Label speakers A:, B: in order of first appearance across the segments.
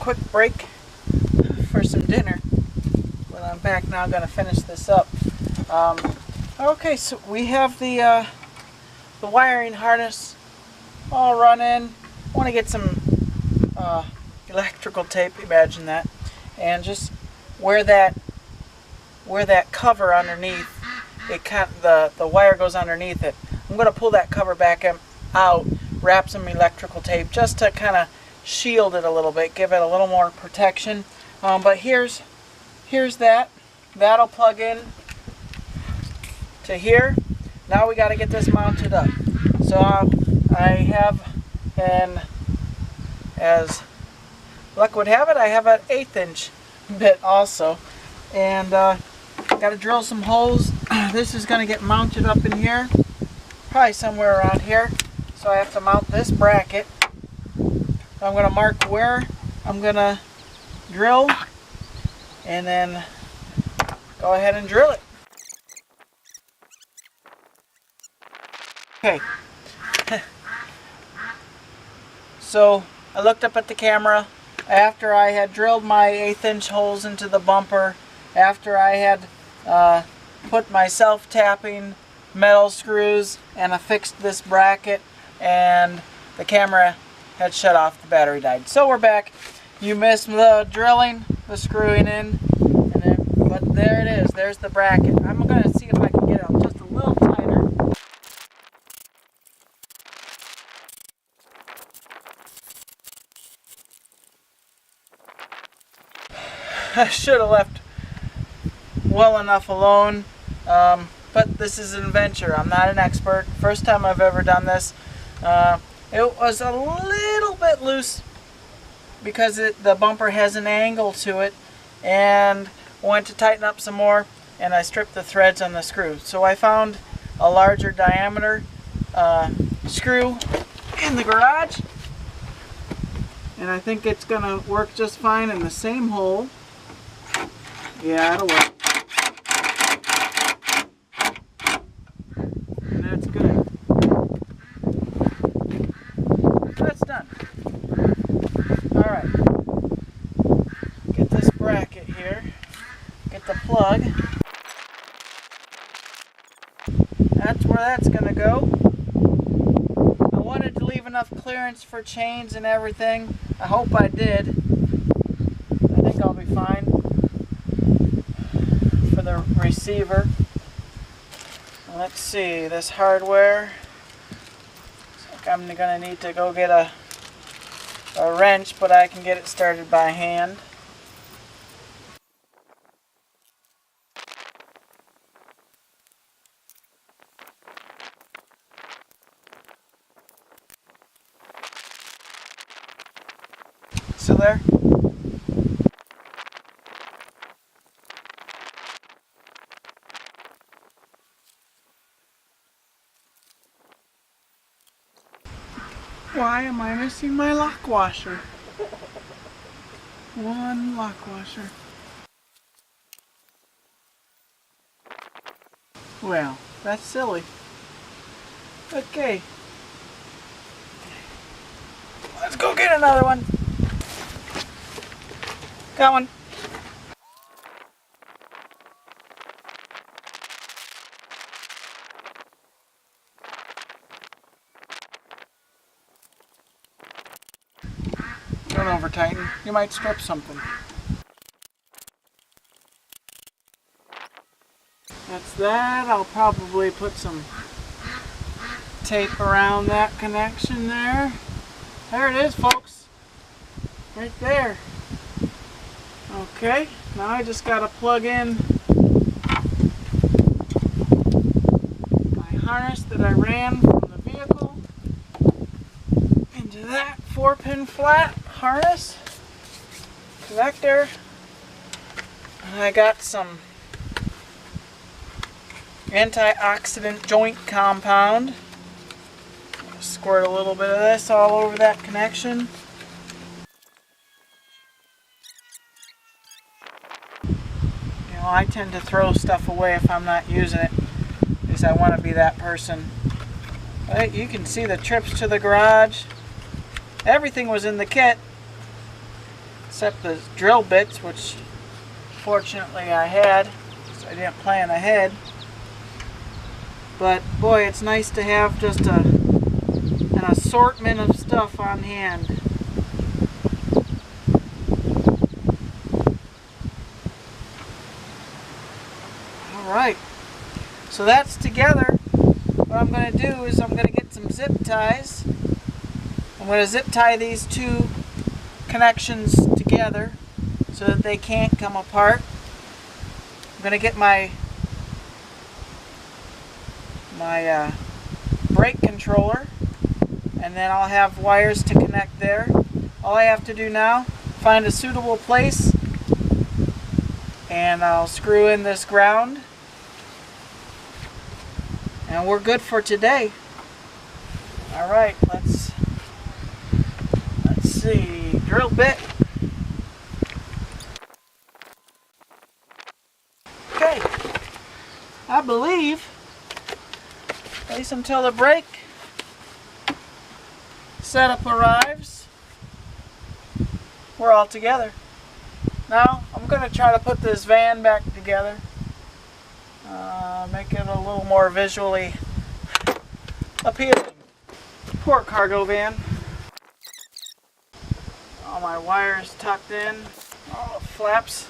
A: quick break for some dinner, but I'm back now. I'm going to finish this up. Okay, so we have the wiring harness all run in. I want to get some electrical tape, imagine that, and just where that cover underneath it, the wire goes underneath it. I'm going to pull that cover back out, wrap some electrical tape just to kind of shield it a little bit, give it a little more protection. But here's that. That'll plug in to here. Now we got to get this mounted up. So I have, and as luck would have it, I have an 1/8 inch bit also, and got to drill some holes. This is going to get mounted up in here, probably somewhere around here. So I have to mount this bracket. I'm going to mark where I'm going to drill, and then go ahead and drill it. Okay. So I looked up at the camera after I had drilled my 1/8 inch holes into the bumper, after I had put my self-tapping metal screws and affixed this bracket, and the camera had shut off, the battery died. So we're back. You missed the drilling, the screwing in, but there it is. There's the bracket. I'm going to see if I can get it just a little tighter. I should have left well enough alone, but this is an adventure. I'm not an expert. First time I've ever done this. It was a little bit loose because the bumper has an angle to it, and went to tighten up some more, and I stripped the threads on the screw. So I found a larger diameter screw in the garage, and I think it's gonna work just fine in the same hole. Yeah, it'll work. And that's good. That's done. Alright. Get this bracket here. Get the plug. That's where that's going to go. I wanted to leave enough clearance for chains and everything. I hope I did. I think I'll be fine for the receiver. Let's see, this hardware. Looks like I'm going to need to go get a wrench, but I can get it started by hand. Still there? Why am I missing my lock washer? One lock washer. Well, that's silly. Okay. Let's go get another one. Got one. Don't over tighten. You might strip something. That's that. I'll probably put some tape around that connection there. There it is, folks. Right there. Okay, now I just got to plug in my harness that I ran from the vehicle into that 4-pin flat harness connector. And I got some antioxidant joint compound. Squirt a little bit of this all over that connection. You know, I tend to throw stuff away if I'm not using it, because I want to be that person. But you can see the trips to the garage. Everything was in the kit. except the drill bits, which fortunately I had, so I didn't plan ahead. But boy, it's nice to have just an assortment of stuff on hand. Alright, so that's together. What I'm going to do is I'm going to get some zip ties. I'm going to zip tie these two connections together so that they can't come apart. I'm going to get my brake controller, and then I'll have wires to connect there. All I have to do now, find a suitable place, and I'll screw in this ground, and we're good for today. Alright, let's see, drill bit. Okay, I believe, at least until the brake setup arrives, we're all together. Now I'm going to try to put this van back together, make it a little more visually appealing. Poor cargo van. All my wires tucked in, all the flaps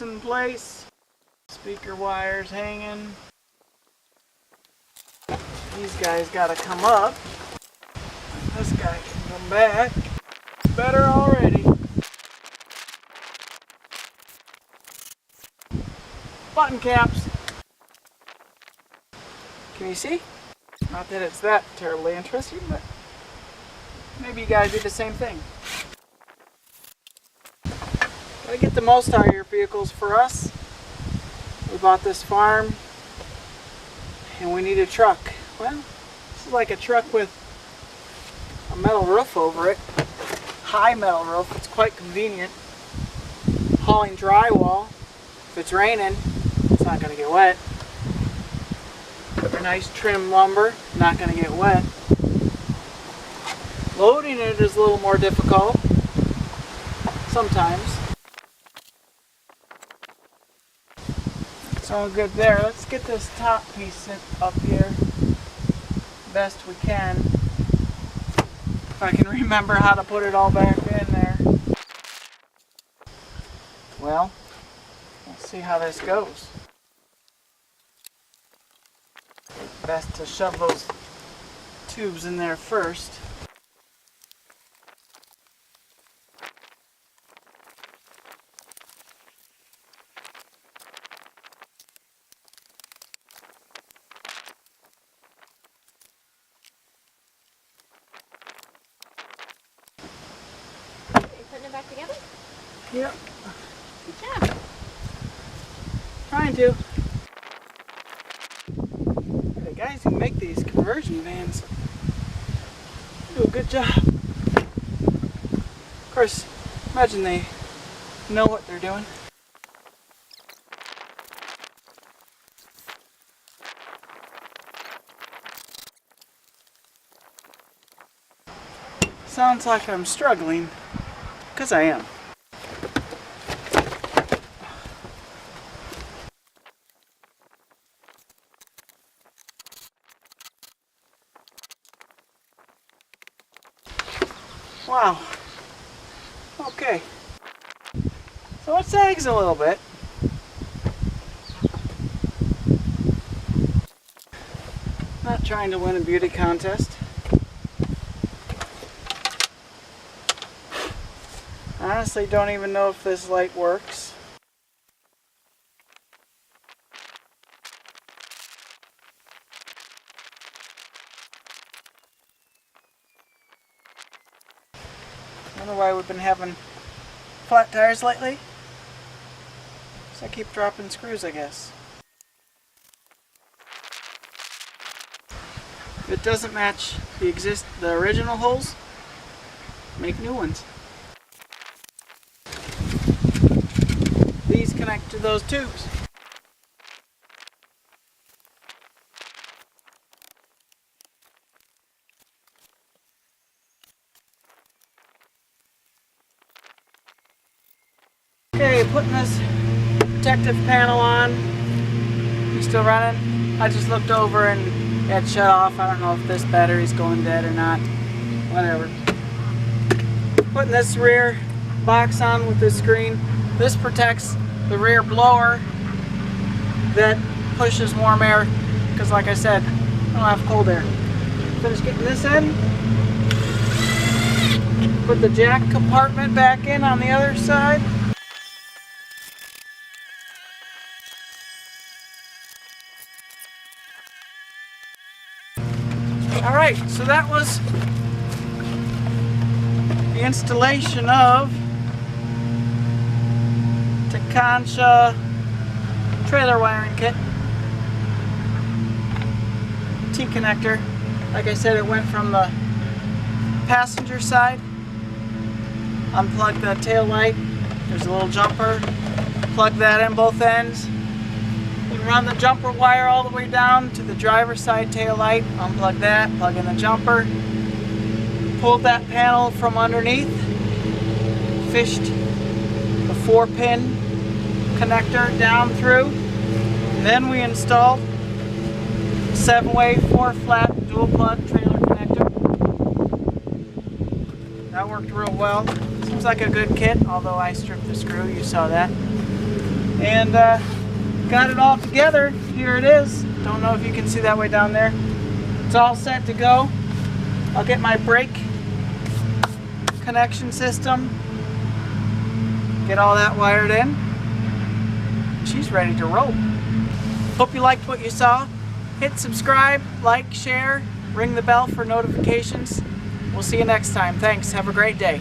A: in place, speaker wires hanging. These guys got to come up. This guy can come back. Better already. Button caps. Can you see? Not that it's that terribly interesting, but maybe you guys do the same thing. Gotta get the most out of your vehicles for us. We bought this farm and we need a truck. Well, this is like a truck with a metal roof over it. High metal roof. It's quite convenient. Hauling drywall. If it's raining, it's not going to get wet. Nice trim lumber, not going to get wet. Loading it is a little more difficult sometimes. It's all good there. Let's get this top piece up here best we can. If I can remember how to put it all back in there. Well, let's see how this goes. Best to shove those tubes in there first.
B: Are you putting it back together?
A: Yep.
B: Good job.
A: Trying to. The guys who make these conversion vans do a good job. Of course, imagine they know what they're doing. Sounds like I'm struggling, because I am. Wow. Okay. So it sags a little bit. Not trying to win a beauty contest. I honestly don't even know if this light works. I wonder why we've been having flat tires lately. So I keep dropping screws, I guess. If it doesn't match the original holes, make new ones. These connect to those tubes. putting this protective panel on. You still running? I just looked over and it had shut off. I don't know if this battery's going dead or not. Whatever. Putting this rear box on with this screen. This protects the rear blower that pushes warm air, because like I said, I don't have cold air. Finish getting this in. Put the jack compartment back in on the other side. Alright, so that was the installation of Takancha trailer wiring kit. T-connector. Like I said, it went from the passenger side. Unplug the tail light. There's a little jumper. Plug that in both ends. We run the jumper wire all the way down to the driver's side tail light. Unplug that. Plug in the jumper. Pulled that panel from underneath. Fished the 4-pin connector down through. And then we installed 7-way 4-flat dual plug trailer connector. That worked real well. Seems like a good kit, although I stripped the screw, you saw that. And got it all together. Here it is. Don't know if you can see that way down there. It's all set to go. I'll get my brake connection system. Get all that wired in. She's ready to roll. Hope you liked what you saw. Hit subscribe, like, share, ring the bell for notifications. We'll see you next time. Thanks. Have a great day.